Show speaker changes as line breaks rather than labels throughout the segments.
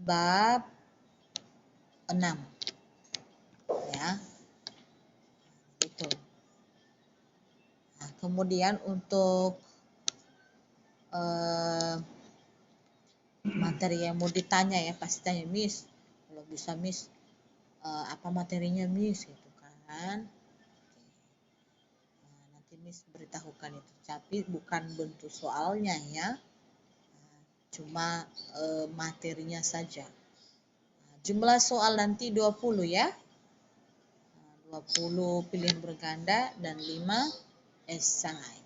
bab 6 ya. Itu. Nah, kemudian untuk materi yang mau ditanya ya, pasti tanya, Miss, kalau bisa Miss apa materinya Miss gitu kan. Nah, nanti Miss beritahukan itu, tapi bukan bentuk soalnya ya, cuma materinya saja. Nah, jumlah soal nanti 20 ya. 20 pilihan berganda dan 5 esai.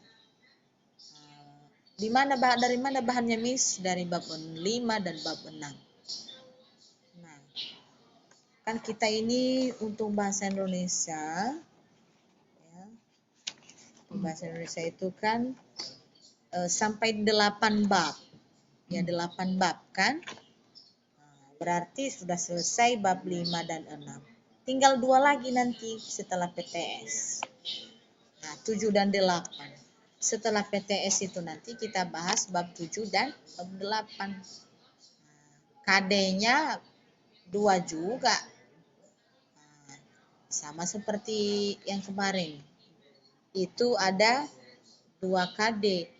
Dari mana bahannya Miss? Dari bab 5 dan bab 6. Nah, kan kita ini untuk bahasa Indonesia ya. Bahasa Indonesia itu kan sampai 8 bab. Ya 8 bab kan? Nah, berarti sudah selesai bab 5 dan 6. Tinggal 2 lagi nanti setelah PTS. Nah, 7 dan 8. Setelah PTS itu nanti kita bahas bab 7 dan bab 8. KD-nya 2 juga. Nah, sama seperti yang kemarin. Itu ada 2 KD.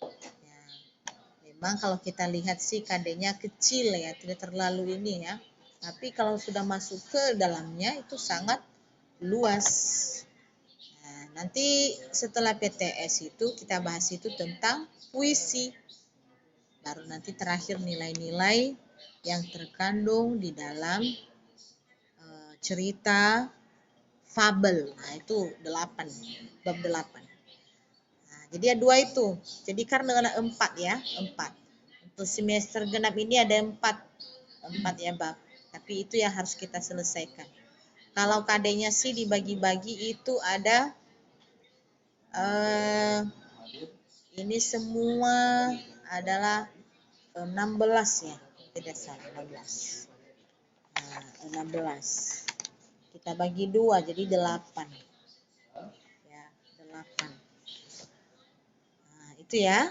Ya, memang kalau kita lihat sih KD-nya kecil ya, tidak terlalu ini ya. Tapi kalau sudah masuk ke dalamnya itu sangat luas. Nah, nanti setelah PTS itu kita bahas itu tentang puisi. Baru nanti terakhir nilai-nilai yang terkandung di dalam cerita fabel. Nah, itu 8, bab 8. Nah, jadi ada 2 itu. Jadi karena ada 4 ya, 4. Untuk semester genap ini ada 4 ya bab. Tapi itu yang harus kita selesaikan. Kalau KD-nya sih dibagi-bagi itu ada ini semua adalah 16 ya, tidak salah 16. Nah, 16. Kita bagi 2 jadi 8. Ya, 8. Nah, itu ya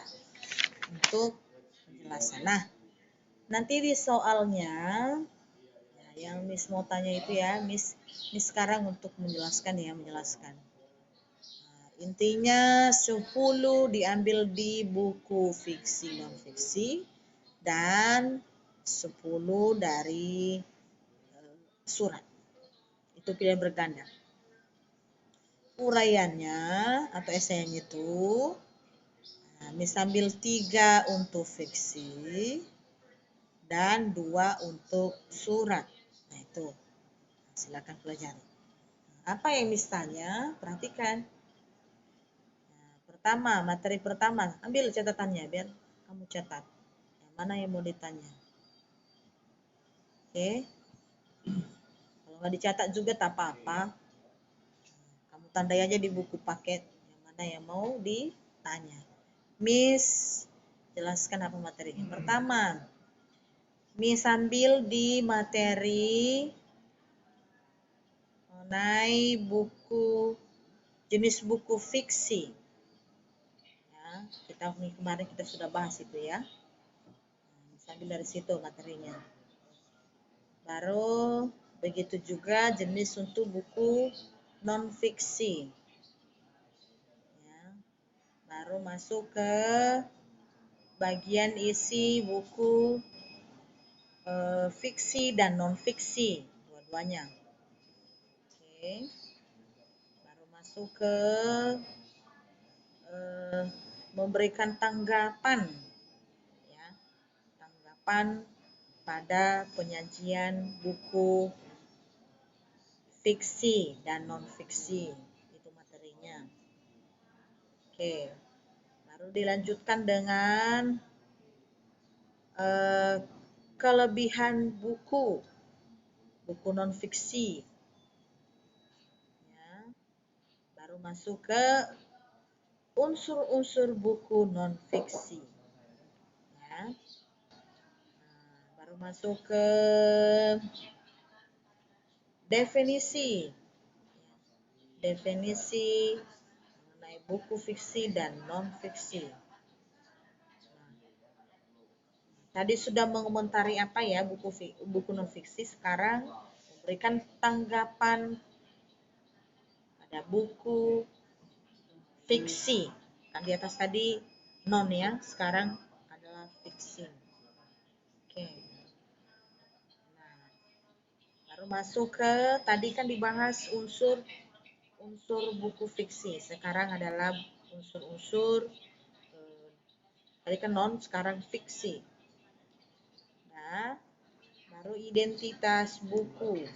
untuk penjelasan. Nah, nanti di soalnya yang Miss mau tanya itu ya, Miss sekarang untuk menjelaskan. Nah, intinya 10 diambil di buku fiksi non fiksi dan 10 dari surat. Itu pilihan berganda. Uraiannya atau esainya itu Miss ambil 3 untuk fiksi dan 2 untuk surat. Nah, itu. Silakan pelajari. Apa yang Miss tanya? Perhatikan. Nah, pertama, materi pertama, ambil catatannya biar kamu catat. Yang mana yang mau ditanya? Oke. Kalau nggak dicatat juga tak apa-apa. Kamu tandai aja di buku paket yang mana yang mau ditanya. Miss jelaskan apa materinya. Pertama, Miss ambil di materi mengenai buku, jenis buku fiksi. Ya, kemarin kita sudah bahas itu ya. Miss ambil dari situ materinya. Baru begitu juga jenis untuk buku non fiksi. Ya, baru masuk ke bagian isi buku fiksi dan non fiksi, dua-duanya. Oke. Baru masuk ke memberikan tanggapan ya, tanggapan pada penyajian buku fiksi dan non fiksi, itu materinya. Oke. Baru dilanjutkan dengan kelebihan buku non fiksi ya. Baru masuk ke unsur-unsur buku non fiksi ya. Nah, baru masuk ke definisi mengenai buku fiksi dan non fiksi. Tadi sudah mengomentari apa ya buku non fiksi, sekarang memberikan tanggapan pada buku fiksi. Kan di atas tadi non ya, sekarang adalah fiksi. Oke. Nah, baru masuk ke tadi kan dibahas unsur buku fiksi. Sekarang adalah unsur-unsur tadi kan non, sekarang fiksi. Nah, baru identitas buku.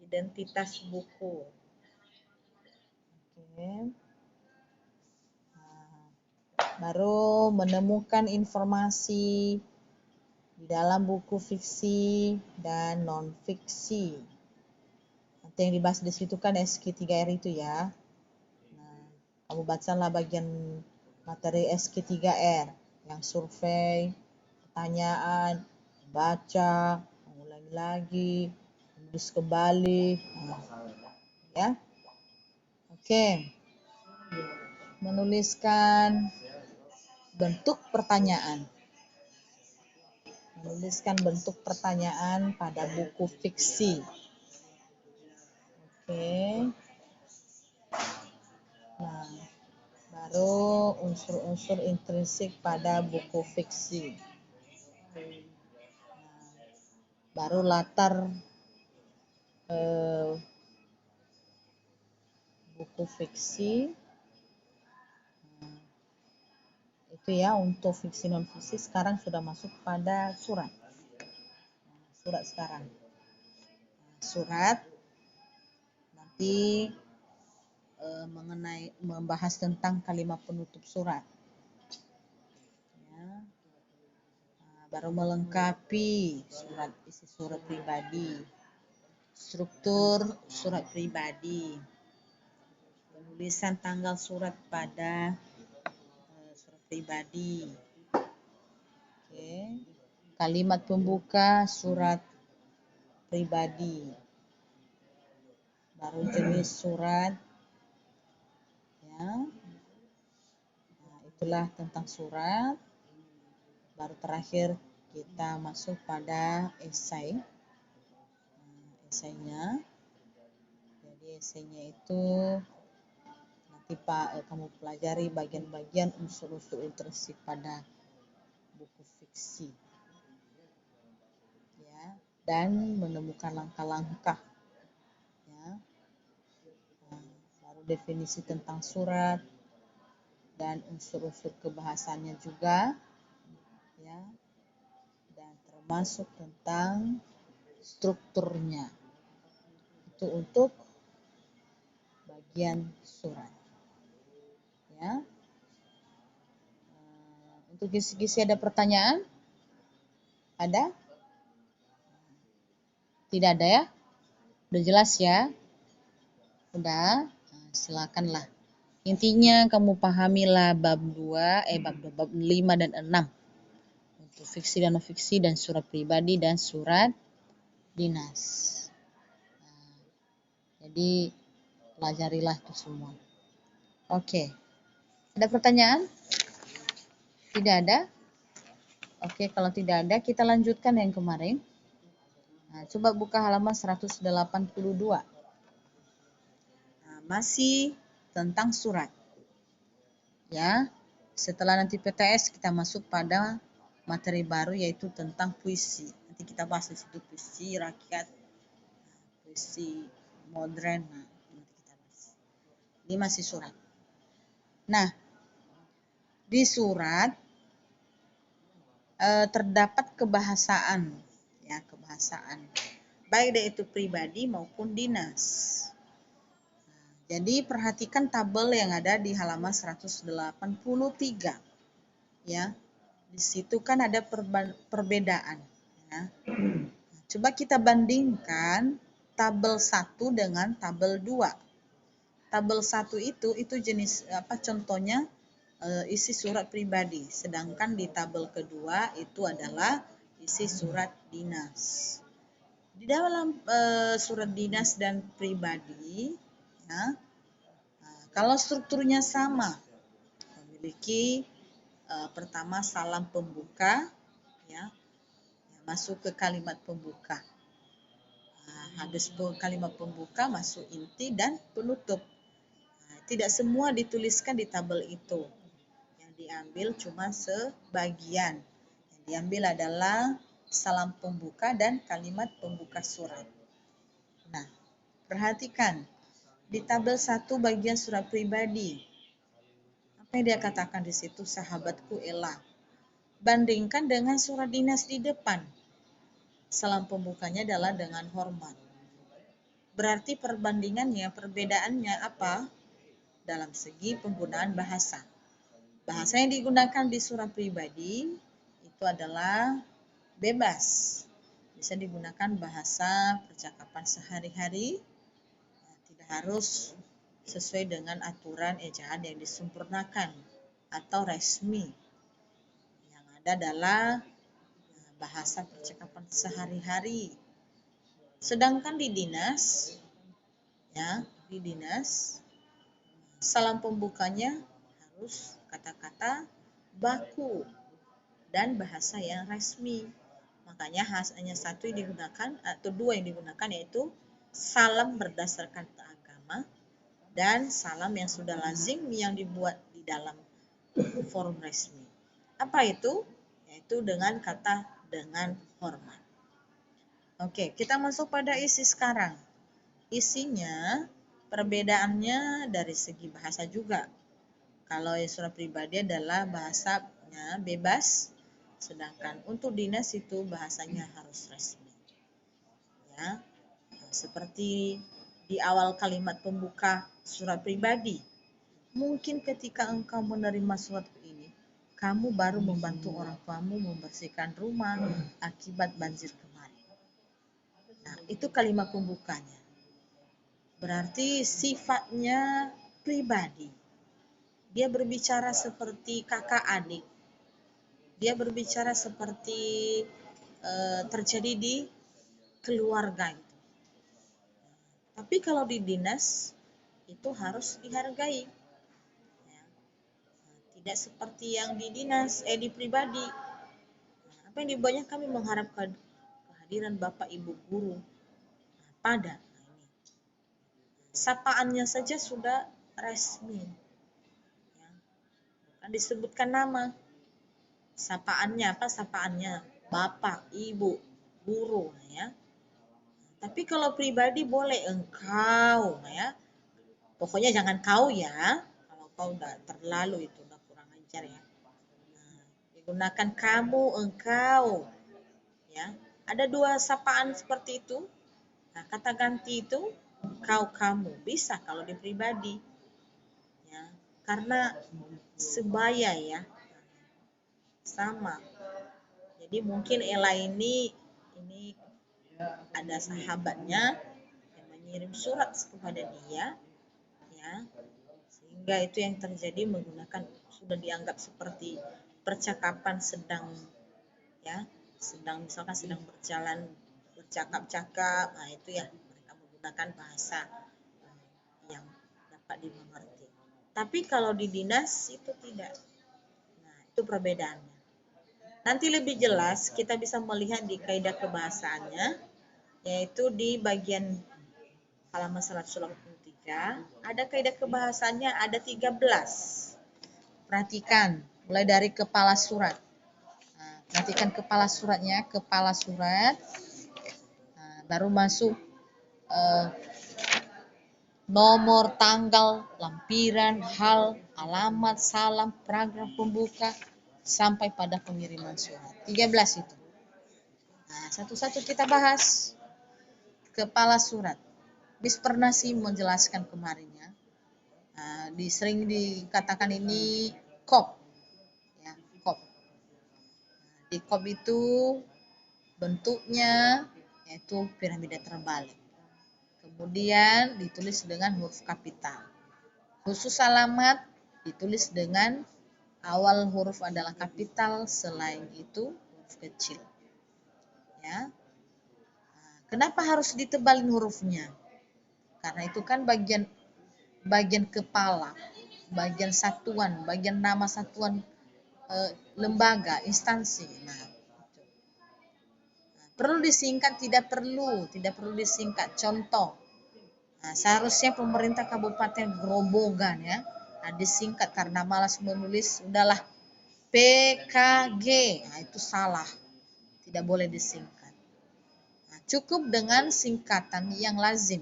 Identitas buku. Oke. Nah, baru menemukan informasi di dalam buku fiksi dan non fiksi. Nanti yang dibahas di situ kan SK3R itu ya. Nah, kamu bacalah bagian materi SK3R yang survei, pertanyaan, baca, mengulangi lagi, menulis kembali. Nah, ya. Oke. Menuliskan bentuk pertanyaan. Menuliskan bentuk pertanyaan pada buku fiksi. Oke. Nah, baru unsur-unsur intrinsik pada buku fiksi. Nah, baru latar buku fiksi. Nah, itu ya untuk fiksi non fiksi. Sekarang sudah masuk pada surat. Surat sekarang. Surat nanti mengenai membahas tentang kalimat penutup surat. Ya. Nah, baru melengkapi isi surat pribadi, struktur surat pribadi, penulisan tanggal surat pada surat pribadi. Oke. Kalimat pembuka surat pribadi. Baru jenis surat. Ya. Nah, itulah tentang surat. Baru terakhir kita masuk pada esai. Esainya. Jadi esainya itu nanti kamu pelajari bagian-bagian unsur-unsur intrinsik pada buku fiksi. Ya, dan menemukan langkah-langkah. Ya. Nah, baru definisi tentang surat dan unsur-unsur kebahasannya juga. Ya. Dan termasuk tentang strukturnya. Itu untuk bagian surat. Ya. Untuk kisi-kisi ada pertanyaan? Ada? Tidak ada ya? Udah jelas ya? Udah? Nah, silakanlah. Intinya kamu pahamilah bab 5 dan 6. Untuk fiksi dan non fiksi dan surat pribadi dan surat dinas. Nah, jadi pelajarilah itu semua. Oke. Ada pertanyaan? Tidak ada? Oke, kalau tidak ada kita lanjutkan yang kemarin. Nah, coba buka halaman 182. Nah, masih tentang surat. Ya. Setelah nanti PTS kita masuk pada materi baru yaitu tentang puisi. Nanti kita bahas di situ puisi rakyat, puisi modern. Nah, nanti kita bahas. Ini masih surat. Nah, di surat terdapat kebahasaan, ya kebahasaan, baik itu pribadi maupun dinas. Nah, jadi perhatikan tabel yang ada di halaman 183, ya. Di situ kan ada perbedaan. Ya. Nah, coba kita bandingkan tabel 1 dengan tabel 2. Tabel 1 itu jenis apa contohnya? Isi surat pribadi, sedangkan di tabel kedua itu adalah isi surat dinas. Di dalam surat dinas dan pribadi, ya, kalau strukturnya sama, memiliki pertama salam pembuka, ya, masuk ke kalimat pembuka. Habis kalimat pembuka masuk inti dan penutup. Tidak semua dituliskan di tabel itu. Yang diambil cuma sebagian. Yang diambil adalah salam pembuka dan kalimat pembuka surat. Nah, perhatikan di tabel 1 bagian surat pribadi. Apa yang dia katakan di situ? Sahabatku Ella. Bandingkan dengan surat dinas di depan. Salam pembukanya adalah dengan hormat. Berarti perbedaannya apa? Dalam segi penggunaan bahasa. Bahasa yang digunakan di surat pribadi itu adalah bebas. Bisa digunakan bahasa percakapan sehari-hari, tidak harus sesuai dengan aturan ejaan yang disempurnakan atau resmi. Yang ada adalah bahasa percakapan sehari-hari. Sedangkan di dinas, salam pembukanya harus kata-kata baku dan bahasa yang resmi. Makanya hanya satu yang digunakan atau dua yang digunakan, yaitu salam berdasarkan agama dan salam yang sudah lazim yang dibuat di dalam forum resmi. Apa itu? Yaitu dengan kata dengan hormat. Oke, kita masuk pada isi sekarang. Isinya perbedaannya dari segi bahasa juga. Kalau yang surat pribadi adalah bahasanya bebas, sedangkan untuk dinas itu bahasanya harus resmi. Ya, seperti di awal kalimat pembuka surat pribadi. Mungkin ketika engkau menerima surat ini, kamu baru membantu orang tuamu membersihkan rumah akibat banjir kemarin. Nah, itu kalimat pembukanya. Berarti sifatnya pribadi. Dia berbicara seperti kakak adik. Dia berbicara seperti terjadi di keluarga itu. Tapi kalau di dinas itu harus dihargai. Ya. Tidak seperti yang di dinas, di pribadi. Apa yang dibanyak kami mengharapkan kehadiran Bapak Ibu guru pada ini. Sapaannya saja sudah resmi. Ya. Bukan disebutkan nama. Sapaannya apa? Sapaannya Bapak, Ibu, guru, ya. Tapi kalau pribadi boleh engkau, ya. Pokoknya jangan kau ya. Kalau kau udah terlalu itu udah kurang ajar ya. Nah, digunakan kamu, engkau, ya. Ada dua sapaan seperti itu. Nah, kata ganti itu kau, kamu bisa kalau di pribadi, ya. Karena sebaya ya, sama. Jadi mungkin Ella ini ada sahabatnya yang mengirim surat kepada dia, ya, sehingga itu yang terjadi menggunakan sudah dianggap seperti percakapan sedang misalkan sedang berjalan bercakap-cakap. Nah, itu ya mereka menggunakan bahasa yang dapat dimengerti. Tapi kalau di dinas itu tidak. Nah, itu perbedaannya. Nanti lebih jelas kita bisa melihat di kaidah kebahasaannya, yaitu di bagian halaman 183 ada kaidah kebahasaannya ada 13. Perhatikan mulai dari kepala surat. Nah, perhatikan kepala suratnya, kepala surat. Nah, baru masuk nomor, tanggal, lampiran, hal, alamat, salam, paragraf pembuka sampai pada pengiriman surat. 13 itu. Nah, satu-satu kita bahas. Kepala surat. Bis pernah sih menjelaskan kemarin ya. Nah, sering dikatakan ini kop. Ya, kop. Nah, di kop itu bentuknya yaitu piramida terbalik. Kemudian ditulis dengan huruf kapital. Khusus alamat ditulis dengan awal huruf adalah kapital, selain itu huruf kecil. Ya. Nah, kenapa harus ditebalin hurufnya? Karena itu kan bagian kepala, bagian satuan, bagian nama satuan lembaga, instansi. Nah, Perlu disingkat? Tidak perlu disingkat. Contoh, nah, seharusnya pemerintah Kabupaten Grobogan ya, nah, disingkat karena malas menulis, udahlah PKG. Nah, itu salah, tidak boleh disingkat. Nah, cukup dengan singkatan yang lazim.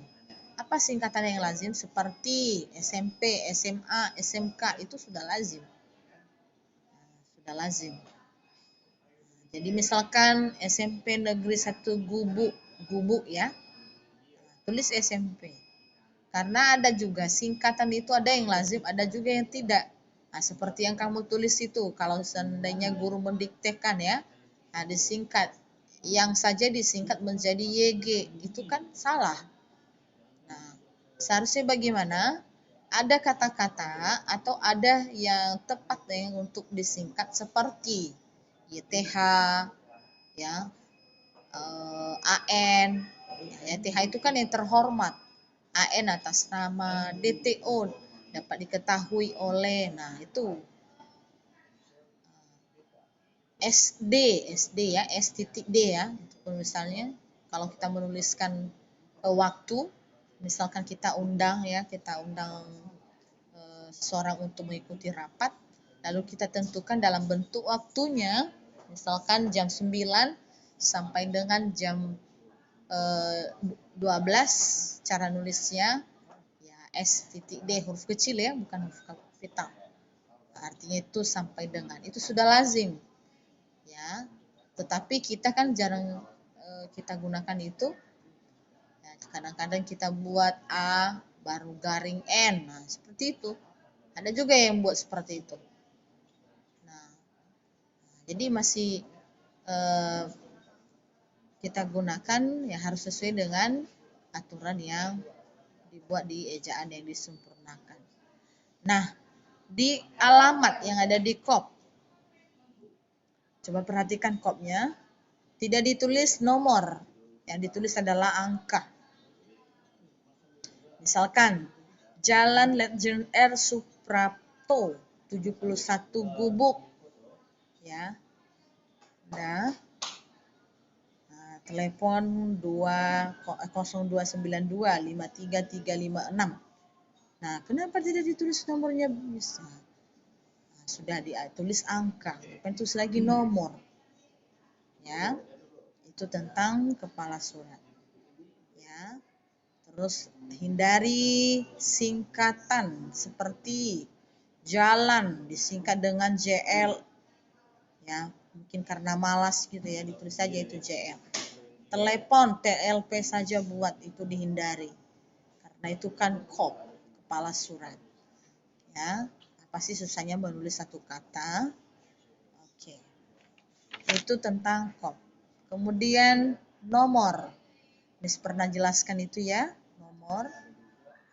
Apa singkatan yang lazim? Seperti SMP, SMA, SMK, itu sudah lazim. Nah, sudah lazim. Jadi misalkan SMP Negeri 1 Gubuk ya, tulis SMP. Karena ada juga singkatan itu, ada yang lazim, ada juga yang tidak. Nah, seperti yang kamu tulis itu, kalau seandainya guru mendiktekan ya, nah disingkat, yang saja disingkat menjadi YG, itu kan salah. Nah, seharusnya bagaimana? Ada kata-kata atau ada yang tepat yang untuk disingkat seperti YTH, ya, AN, ya, TH itu kan yang terhormat, AN atas nama, DTO dapat diketahui oleh, nah itu SD ya, S titik D ya, itu misalnya kalau kita menuliskan waktu, misalkan kita undang seseorang untuk mengikuti rapat, lalu kita tentukan dalam bentuk waktunya, misalkan jam 9 sampai dengan jam 12, cara nulisnya ya S titik D, huruf kecil ya, bukan huruf kapital. Artinya itu sampai dengan, itu sudah lazim ya. Tetapi kita kan jarang kita gunakan itu. Ya, kadang-kadang kita buat A baru garing N, nah seperti itu. Ada juga yang buat seperti itu. Nah, jadi masih kita gunakan ya harus sesuai dengan aturan yang dibuat di ejaan yang disempurnakan. Nah, di alamat yang ada di kop, coba perhatikan kopnya, tidak ditulis nomor, yang ditulis adalah angka. Misalkan, Jalan Letjen R. Suprapto, 71 Gubuk. Ya. Nah, telepon 0292 53356. Nah, kenapa tidak ditulis nomornya? Bisa. Nah, sudah ditulis angka, bukan tulis lagi nomor. Ya, itu tentang kepala surat. Ya, terus hindari singkatan seperti jalan disingkat dengan JL. Ya, mungkin karena malas gitu ya, ditulis saja itu JL. Telepon TLP saja buat, itu dihindari. Karena itu kan kop, kepala surat. Ya, apa sih susahnya menulis satu kata? Oke. Itu tentang kop. Kemudian nomor. Miss pernah jelaskan itu ya, nomor.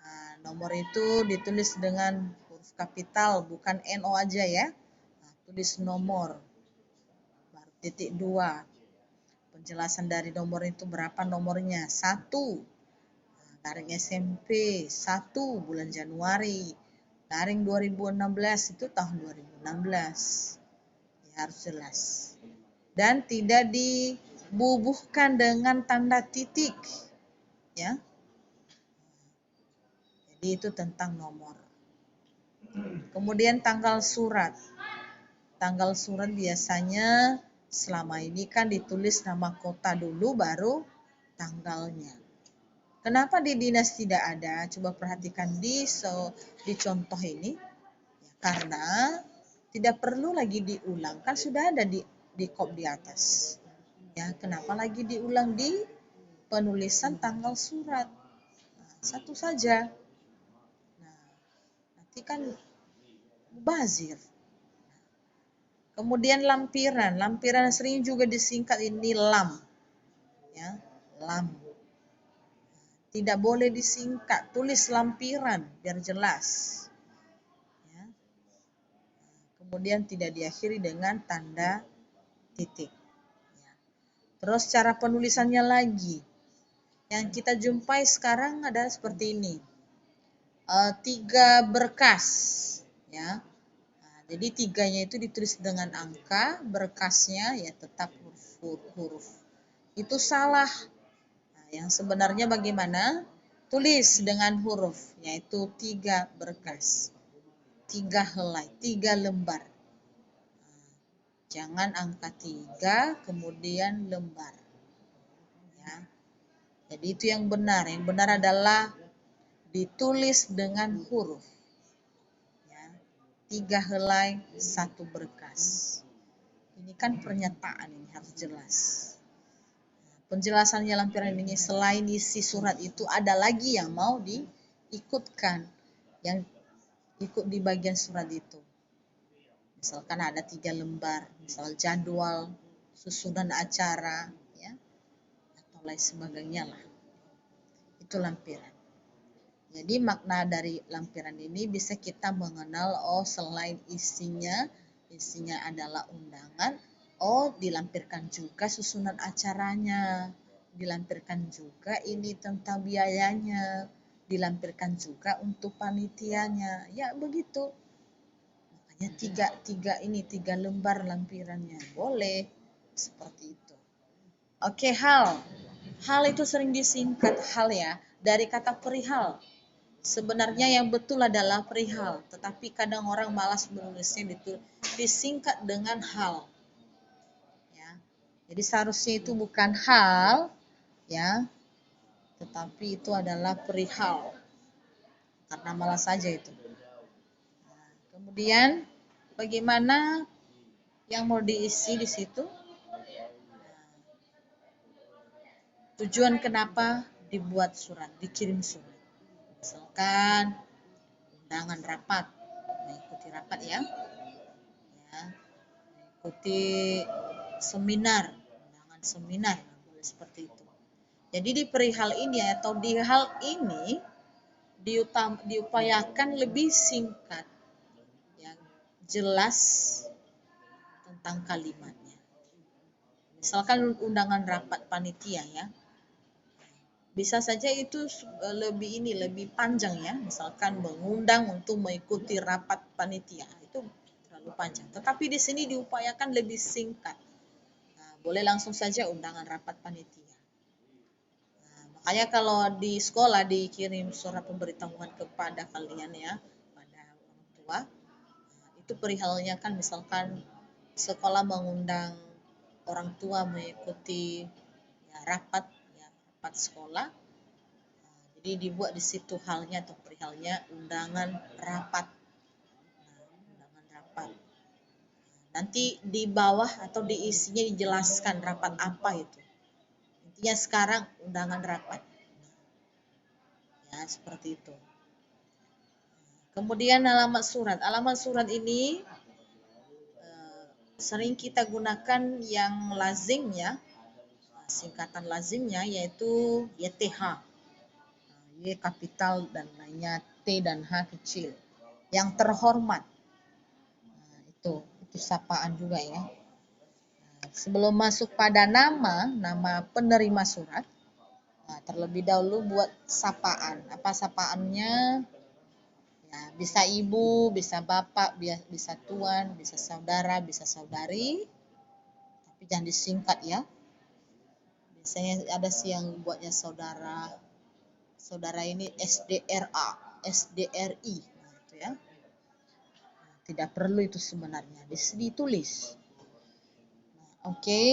Nah, nomor itu ditulis dengan huruf kapital, bukan NO aja ya. Nah, tulis nomor. Baru titik 2. Penjelasan dari nomor itu berapa nomornya? 1. Garing SMP 1 bulan Januari, garing 2016 itu tahun 2016 ya, harus jelas, dan tidak dibubuhkan dengan tanda titik ya. Jadi itu tentang nomor. Kemudian tanggal surat biasanya selama ini kan ditulis nama kota dulu baru tanggalnya. Kenapa di dinas tidak ada? Coba perhatikan di contoh ini. Ya, karena tidak perlu lagi diulang, kan sudah ada di kop di atas. Ya, kenapa lagi diulang di penulisan tanggal surat? Nah, satu saja. Nah, nanti kan mubazir. Kemudian lampiran sering juga disingkat ini lam. Ya, lam. Tidak boleh disingkat, tulis lampiran biar jelas. Ya. Kemudian tidak diakhiri dengan tanda titik. Ya. Terus cara penulisannya lagi. Yang kita jumpai sekarang adalah seperti ini. 3 berkas. Ya. Nah, jadi 3-nya itu ditulis dengan angka, berkasnya ya tetap huruf Itu salah. Nah, yang sebenarnya bagaimana? Tulis dengan huruf, yaitu 3 berkas, 3 helai, 3 lembar. Jangan angka 3 kemudian lembar. Ya. Jadi itu yang benar. Yang benar adalah ditulis dengan huruf. Ya. 3 helai, 1 berkas. Ini kan pernyataan, ini harus jelas. Penjelasannya lampiran ini selain isi surat itu ada lagi yang mau diikutkan, yang ikut di bagian surat itu. Misalkan ada 3 lembar, misal jadwal, susunan acara, ya, atau lain sebagainya lah. Itu lampiran. Jadi makna dari lampiran ini bisa kita mengenal, oh selain isinya adalah undangan, oh dilampirkan juga susunan acaranya, dilampirkan juga ini tentang biayanya, dilampirkan juga untuk panitianya, ya begitu. Makanya tiga lembar lampirannya, boleh seperti itu. Oke, hal itu sering disingkat hal ya, dari kata perihal. Sebenarnya yang betul adalah perihal, tetapi kadang orang malas menulisnya disingkat dengan hal. Ya. Jadi seharusnya itu bukan hal, ya, tetapi itu adalah perihal. Karena malas saja itu. Nah, kemudian bagaimana yang mau diisi di situ? Tujuan kenapa dibuat surat, dikirim surat. Misalkan undangan rapat, mengikuti rapat ya, mengikuti seminar, undangan seminar, boleh seperti itu. Jadi di perihal ini atau di hal ini diupayakan lebih singkat, yang jelas tentang kalimatnya. Misalkan undangan rapat panitia ya, bisa saja itu lebih panjang ya, misalkan mengundang untuk mengikuti rapat panitia, itu terlalu panjang. Tetapi di sini diupayakan lebih singkat. Nah, boleh langsung saja undangan rapat panitia. Nah, makanya kalau di sekolah dikirim surat pemberitahuan kepada kalian ya, pada orang tua, nah, itu perihalnya kan misalkan sekolah mengundang orang tua mengikuti ya, rapat sekolah. Jadi dibuat di situ halnya atau perihalnya undangan rapat. Undangan rapat. Nanti di bawah atau di isinya dijelaskan rapat apa itu. Intinya sekarang undangan rapat. Ya, seperti itu. Kemudian alamat surat. Alamat surat ini sering kita gunakan yang lazim ya. Singkatan lazimnya yaitu YTH. Y kapital dan lainnya, T dan H kecil. Yang terhormat. Nah, itu sapaan juga ya. Nah, sebelum masuk pada nama penerima surat, nah, terlebih dahulu buat sapaan. Apa sapaannya? Ya, bisa ibu, bisa bapak, bisa tuan, bisa saudara, bisa saudari. Tapi jangan disingkat ya. Biasanya ada sih yang buatnya saudara. Saudara ini SDRA, SDRI, nah, itu ya. Tidak perlu itu sebenarnya, ditulis. Nah, oke.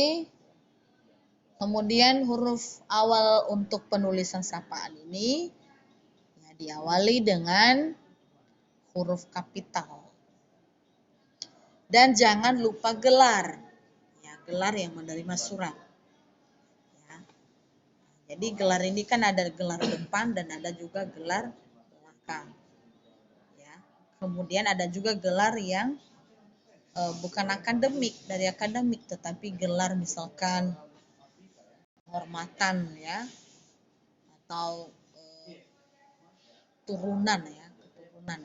Kemudian huruf awal untuk penulisan sapaan ini ya, diawali dengan huruf kapital. Dan jangan lupa gelar, ya, gelar yang menerima surat. Ya. Jadi gelar ini kan ada gelar depan dan ada juga gelar belakang. Ya. Kemudian ada juga gelar yang bukan akademik, dari akademik, tetapi gelar misalkan kehormatan ya, atau turunan ya, keturunan